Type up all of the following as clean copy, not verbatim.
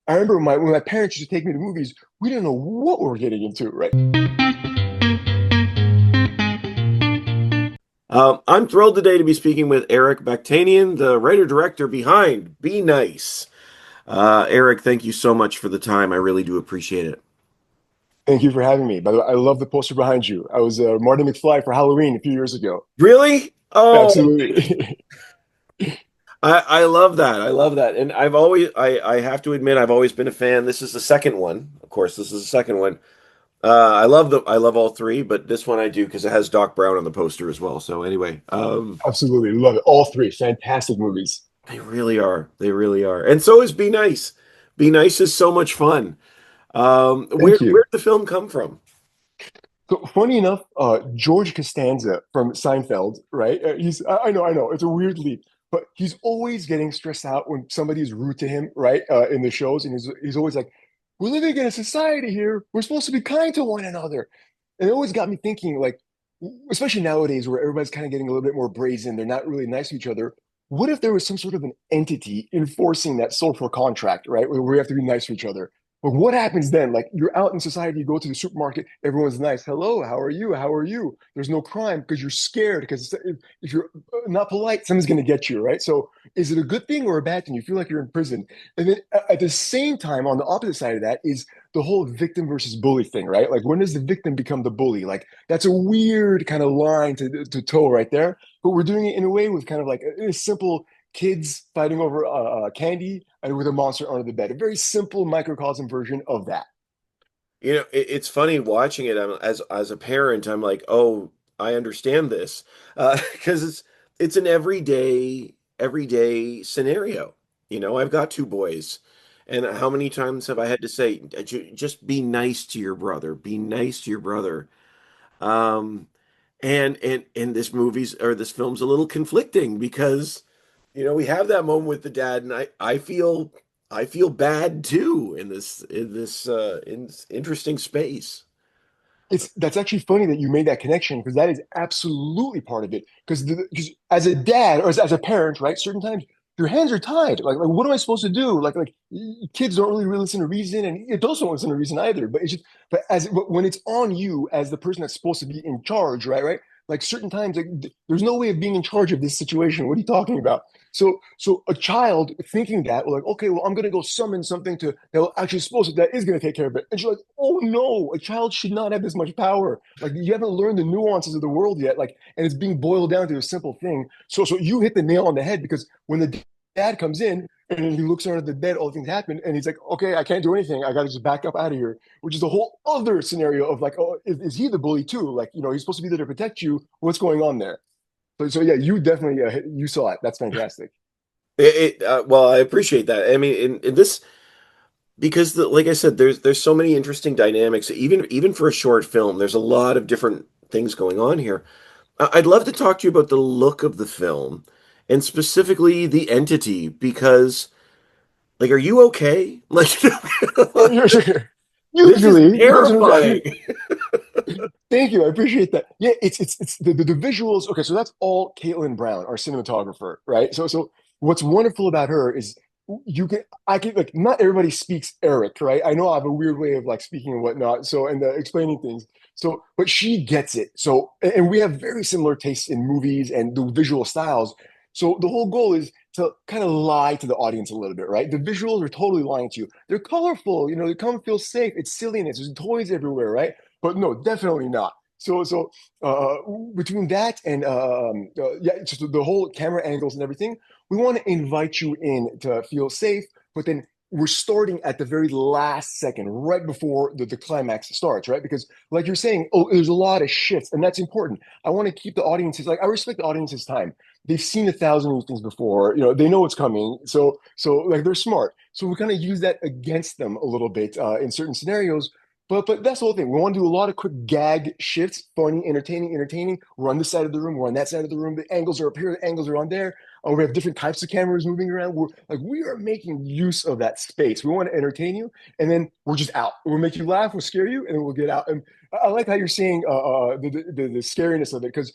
I remember when my parents used to take me to movies, we didn't know what we were getting into, right? I'm thrilled today to be speaking with Eric Baktanian, the writer-director behind Be Nice. Eric, thank you so much for the time. I really do appreciate it. Thank you for having me. By the way, I love the poster behind you. I was Marty McFly for Halloween a few years ago. Really? Oh, Absolutely. I love that. I love that. And I have to admit, I've always been a fan. This is the second one. Of course, this is the second one. I love all three, but this one I do because it has Doc Brown on the poster as well. So anyway, Absolutely. Love it. All three. Fantastic movies. they really are. They really are. And so is Be Nice. Be Nice is so much fun. Thank you. Where'd the film come from? So funny enough, George Costanza from Seinfeld, right? I know, it's a weird leap, but he's always getting stressed out when somebody's rude to him, right? In the shows, and he's always like, "We're living in a society here. We're supposed to be kind to one another." And it always got me thinking, like, especially nowadays where everybody's kind of getting a little bit more brazen, they're not really nice to each other. What if there was some sort of an entity enforcing that social contract, right? Where we have to be nice to each other. But what happens then? Like you're out in society, you go to the supermarket, everyone's nice. Hello, how are you? How are you? There's no crime because you're scared because if you're not polite, someone's going to get you, right? So is it a good thing or a bad thing? You feel like you're in prison. And then at the same time, on the opposite side of that is the whole victim versus bully thing, right? Like when does the victim become the bully? Like that's a weird kind of line to toe right there. But we're doing it in a way with kind of like a simple kids fighting over candy and with a monster under the bed. A very simple microcosm version of that. You know, it's funny watching it. As a parent, I'm like, oh, I understand this, because it's an everyday scenario. You know, I've got two boys, and how many times have I had to say, just be nice to your brother, be nice to your brother. Um, and this film's a little conflicting because we have that moment with the dad, and I feel bad too in this interesting space. It's that's actually funny that you made that connection because that is absolutely part of it. Because as a dad or as a parent, right, certain times your hands are tied. Like what am I supposed to do? Like kids don't really listen to reason, and adults don't listen to reason either. But it's just but when it's on you as the person that's supposed to be in charge, right? Like certain times, like there's no way of being in charge of this situation. What are you talking about? So a child thinking that, like, okay, well, I'm gonna go summon something to that will actually supposed to that is gonna take care of it. And she's like, oh no, a child should not have this much power. Like you haven't learned the nuances of the world yet. Like, and it's being boiled down to a simple thing. So you hit the nail on the head because when the dad comes in and he looks under the bed, all things happen, and he's like, okay, I can't do anything. I gotta just back up out of here, which is a whole other scenario of like, oh, is he the bully too? Like, he's supposed to be there to protect you. What's going on there? So yeah, you definitely you saw it. That's fantastic. Well, I appreciate that. I mean, in this because like I said, there's so many interesting dynamics. Even for a short film, there's a lot of different things going on here. I'd love to talk to you about the look of the film and specifically the entity because, like, are you okay? Like, this is Usually, the person who's terrifying. thank you. I appreciate that. Yeah, it's the visuals. Okay, so that's all Caitlin Brown, our cinematographer, right? So what's wonderful about her is I can like not everybody speaks Eric, right? I know I have a weird way of like speaking and whatnot, so and explaining things. So, but she gets it. So, and we have very similar tastes in movies and the visual styles. So the whole goal is to kind of lie to the audience a little bit, right? The visuals are totally lying to you. They're colorful, they come feel safe. It's silliness. There's toys everywhere, right? But no, definitely not. So uh, between that and yeah, just the whole camera angles and everything, we want to invite you in to feel safe, but then we're starting at the very last second, right before the climax starts, right? Because like you're saying, oh, there's a lot of shifts, and that's important. I want to keep the audiences like I respect the audience's time. They've seen 1,000 of these things before, they know what's coming. So like they're smart. So we kind of use that against them a little bit in certain scenarios, but that's the whole thing. We want to do a lot of quick gag shifts, funny, entertaining. We're on this side of the room, we're on that side of the room. The angles are up here, the angles are on there. We have different types of cameras moving around. We are making use of that space. We want to entertain you, and then we're just out. We'll make you laugh, we'll scare you, and then we'll get out. And I like how you're saying the scariness of it because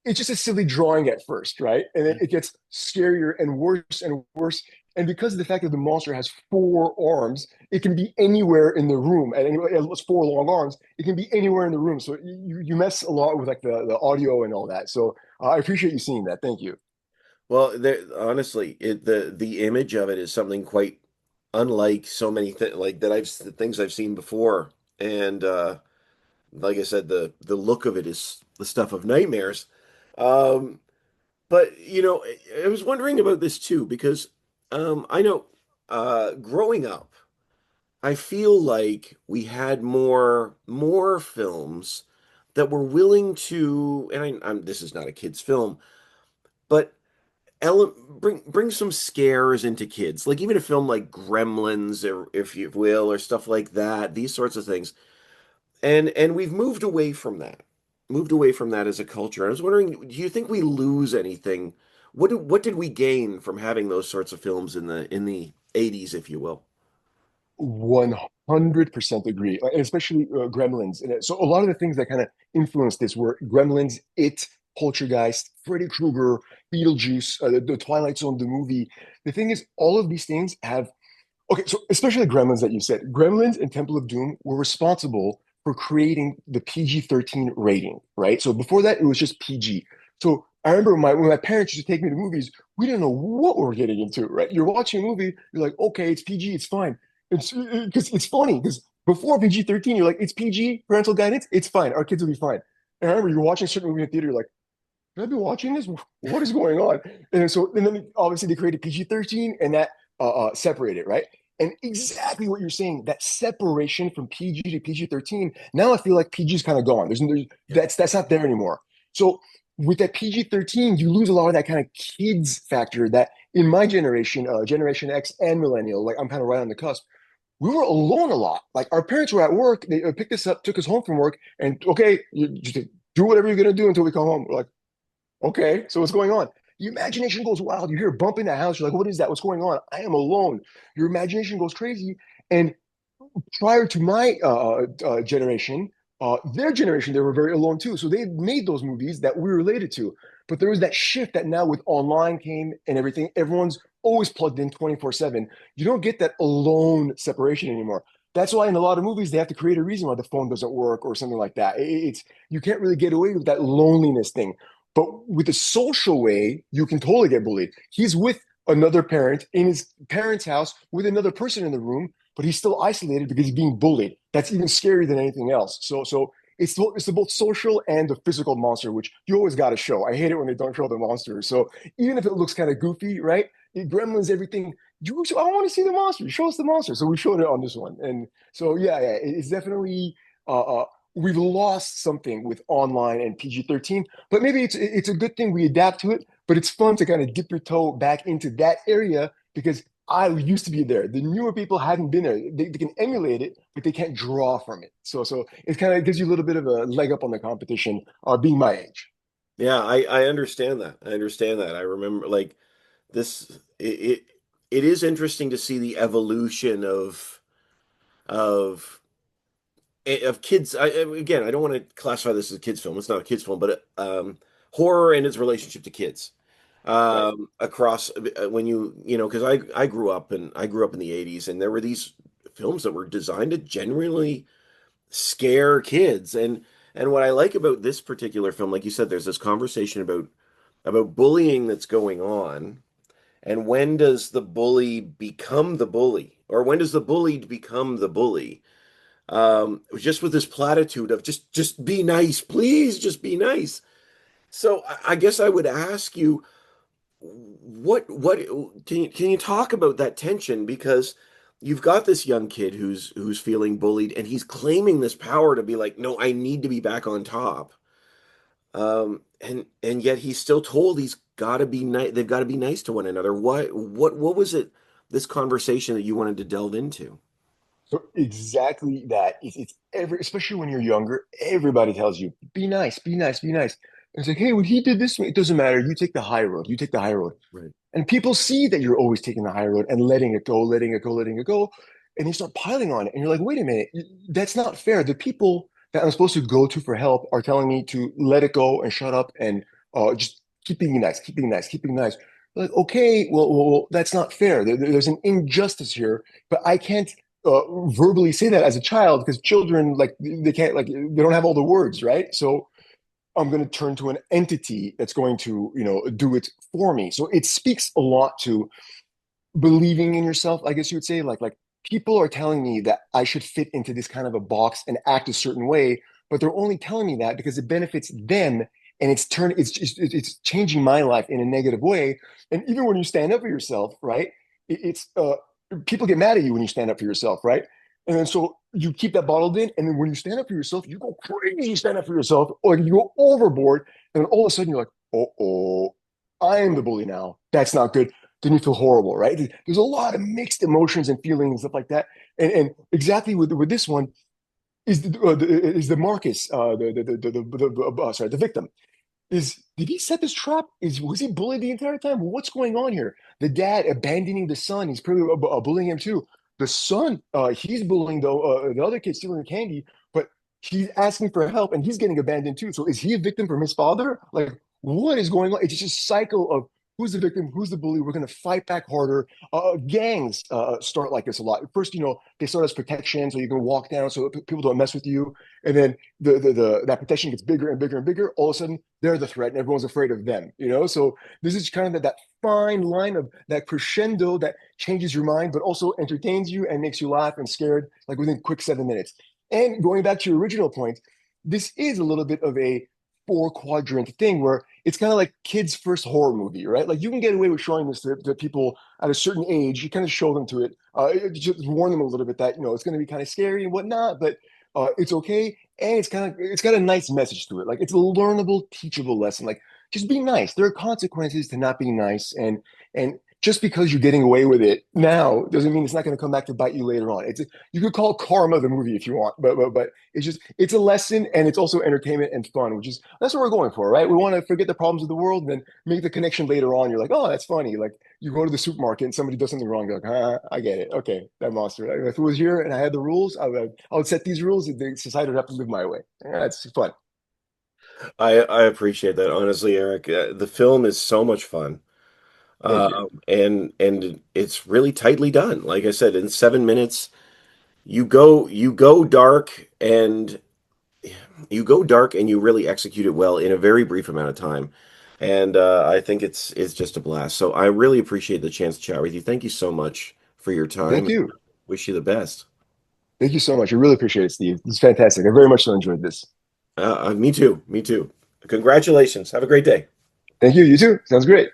it's just a silly drawing at first, right? And then it gets scarier and worse And because of the fact that the monster has four arms, it can be anywhere in the room. And anyway, it has four long arms. It can be anywhere in the room. So you mess a lot with like the audio and all that. So I appreciate you seeing that. Thank you. Well, there, honestly, the image of it is something quite unlike so many th like that things I've seen before. And like I said, the look of it is the stuff of nightmares. Um, but I was wondering about this too because I know growing up, I feel like we had more films that were willing to, and this is not a kid's film, but bring some scares into kids. Like even a film like Gremlins, or if you will, or stuff like that. These sorts of things, and we've moved away from that. Moved away from that as a culture. I was wondering, do you think we lose anything? What did we gain from having those sorts of films in the 80s, if you will? 100% agree, and especially Gremlins. And so a lot of the things that kind of influenced this were Gremlins, It, Poltergeist, Freddy Krueger, Beetlejuice, the Twilight Zone, the movie. The thing is, all of these things have okay, so especially Gremlins that you said, Gremlins and Temple of Doom were responsible for creating the PG-13 rating, right? So before that, it was just PG. So I remember when my parents used to take me to movies, we didn't know what we were getting into, right? You're watching a movie, you're like, okay, it's PG, it's fine. It's because it's funny because before PG-13, you're like, it's PG, parental guidance, it's fine, our kids will be fine. And I remember you're watching a certain movie in the theater, you're like, should I be watching this? What is going on? And then obviously they created PG-13 and that separated, right? And exactly what you're saying, that separation from PG to PG-13, now I feel like PG is kind of gone. Yeah. That's not there anymore. So with that PG-13, you lose a lot of that kind of kids factor that in my generation, Generation X and Millennial, like I'm kind of right on the cusp, we were alone a lot. Like our parents were at work, they picked us up, took us home from work, and okay, you just do whatever you're gonna do until we come home. We're like, okay, so what's going on? Your imagination goes wild. You hear a bump in the house. You're like, what is that? What's going on? I am alone. Your imagination goes crazy. And prior to my generation, their generation, they were very alone too. So they made those movies that we related to. But there was that shift that now with online came and everything, everyone's always plugged in 24/7. You don't get that alone separation anymore. That's why in a lot of movies, they have to create a reason why the phone doesn't work or something like that. It's you can't really get away with that loneliness thing. But with the social way, you can totally get bullied. He's with another parent in his parents' house with another person in the room, but he's still isolated because he's being bullied. That's even scarier than anything else. So it's the both social and the physical monster, which you always got to show. I hate it when they don't show the monster. So even if it looks kind of goofy, right? Gremlins, everything. I want to see the monster. Show us the monster. So we showed it on this one, and so yeah, it's definitely we've lost something with online and PG-13. But maybe it's a good thing we adapt to it. But it's fun to kind of dip your toe back into that area because I used to be there. The newer people hadn't been there. They can emulate it, but they can't draw from it. So it kind of gives you a little bit of a leg up on the competition, being my age. Yeah, I understand that. I understand that. I remember like this it is interesting to see the evolution of of kids. Again, I don't want to classify this as a kids film. It's not a kids film, but horror and its relationship to kids. Right. Across when because I grew up in the 80s and there were these films that were designed to genuinely scare kids. And what I like about this particular film, like you said, there's this conversation about bullying that's going on. And when does the bully become the bully? Or when does the bullied become the bully? Just with this platitude of just be nice, please, just be nice. So I guess I would ask you, what can you talk about that tension? Because you've got this young kid who's feeling bullied, and he's claiming this power to be like, no, I need to be back on top. And yet he's still told he's got to be nice. They've got to be nice to one another. What was it? This conversation that you wanted to delve into? So exactly that. It's especially when you're younger, everybody tells you, be nice, be nice, be nice. And it's like, hey, when he did this, it doesn't matter. You take the high road. You take the high road. Right. And people see that you're always taking the high road and letting it go, letting it go, letting it go. And they start piling on it. And you're like, wait a minute, that's not fair. The people that I'm supposed to go to for help are telling me to let it go and shut up and just keep being nice, keep being nice, keep being nice. Like, okay, well, that's not fair. There's an injustice here, but I can't verbally say that as a child because children like they can't like they don't have all the words, right? So I'm going to turn to an entity that's going to, do it for me. So it speaks a lot to believing in yourself, I guess you would say. Like people are telling me that I should fit into this kind of a box and act a certain way, but they're only telling me that because it benefits them and it's changing my life in a negative way. And even when you stand up for yourself, right? It's people get mad at you when you stand up for yourself, right? And then so you keep that bottled in, and then when you stand up for yourself, you go crazy, stand up for yourself, or you go overboard, and then all of a sudden you're like, oh, I am the bully now. That's not good. Then you feel horrible, right? There's a lot of mixed emotions and feelings and stuff like that. And exactly with this one is the Marcus, sorry, the victim. Did he set this trap? Was he bullied the entire time? What's going on here? The dad abandoning the son. He's probably bullying him too. The son, he's bullying the other kid stealing the candy, but he's asking for help and he's getting abandoned too. So is he a victim from his father? Like, what is going on? It's just a cycle of who's the victim, who's the bully. We're going to fight back harder. Gangs start like this a lot. First, they start as protection, so you can walk down so people don't mess with you, and then that protection gets bigger and bigger and bigger. All of a sudden, they're the threat, and everyone's afraid of them. So this is kind of that fine line of that crescendo that changes your mind, but also entertains you and makes you laugh and scared, like within quick 7 minutes. And going back to your original point, this is a little bit of a four quadrant thing where it's kind of like kids' first horror movie, right? Like you can get away with showing this to people at a certain age. You kind of show them to it, just warn them a little bit that it's going to be kind of scary and whatnot, but it's okay. And it's got a nice message to it. Like it's a learnable, teachable lesson. Like just be nice. There are consequences to not being nice, and just because you're getting away with it now doesn't mean it's not going to come back to bite you later on. You could call Karma the movie if you want, but it's a lesson and it's also entertainment and fun, which is that's what we're going for, right? We want to forget the problems of the world and then make the connection later on. You're like, oh, that's funny. Like you go to the supermarket and somebody does something wrong. You're like, I get it. Okay, that monster. Like, if it was here and I had the rules, I would set these rules. And the society would have to live my way. Yeah, that's fun. I appreciate that, honestly, Eric. The film is so much fun. Thank you. And it's really tightly done. Like I said, in 7 minutes, you go dark and you really execute it well in a very brief amount of time. And I think it's just a blast. So I really appreciate the chance to chat with you. Thank you so much for your Thank time. you. Wish you the best. Thank you so much. I really appreciate it, Steve. It's fantastic. I very much so enjoyed this. Me too. Me too. Congratulations. Have a great day. Thank you. You too. Sounds great.